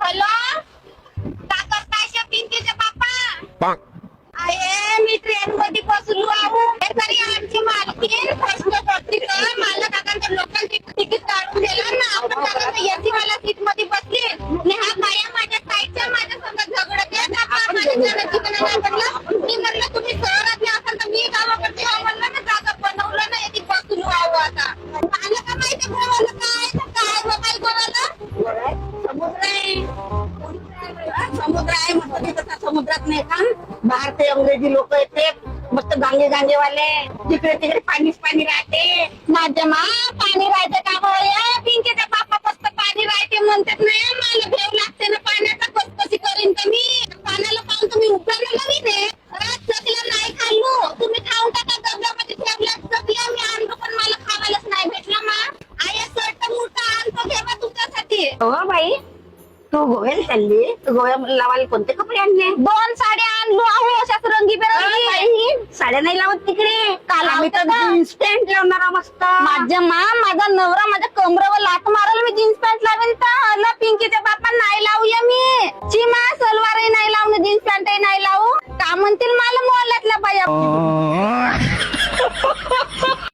Hello, का करताय पिंकीचे पप्पा? आहे मी ट्रेन मध्ये बसलो आहो. तरी आमची मालकीन फर्स्ट पब्लिक मला काकांच्या लोकल तिकीट काढून दिला ना. आपण काकांच्या एसी वाला सीट मध्ये बसली आणि हा बाया माझ्या साईडच्या माझ्या संग झगडत आहे. काका माझ्या जणांची कडे नाही म्हणलं. मी म्हणलं तुम्ही शहरात असाल तर मी गावाकडे म्हणलं ना जागा बनवलं ना याची बसलो आहो. आता मला का माहिती गोवाला काय मोबाईल गोवाला समुद्र आहे म्हणजे तसा समुद्रात नाही का. भारतीय अंग्रेजी लोक येते मस्त गांगे वाले तिकडे तिकडे पाणी राहते. माझ्या मा पाणी राहते का हो या पिंकीच्या बापा मस्त पाणी राहते म्हणतात नाही. मला भेव लागते ना पाण्याचा कशी करीन तर मी पाण्याला पाहून तुम्ही उभ्याला नवीन चकल्या नाही खाल्लो. तुम्ही खाऊन टाका डब्यामध्ये ठेवल्या चकल्या मी आणलो पण मला खावायलाच नाही भेटला. मा आया सर्ट मोठा आणतो ठेवा तुमच्यासाठी. हो बाई तू गोव्याला चालली. तू गोव्याला लावायला कोणते कपडे आणले? 2 साड्या आणलो आहो अशाच रंगीबेरंगी. साड्या नाही लावत तिकडे. काल आम्ही तर जीन्स पॅन्ट लावणार मस्त. माझ्या माझा नवरा माझ्या कमरावर लात मारायला मी जीन्स पॅन्ट लावेल तर पिंकीच्या बापा नाही लावूया मी. चिमा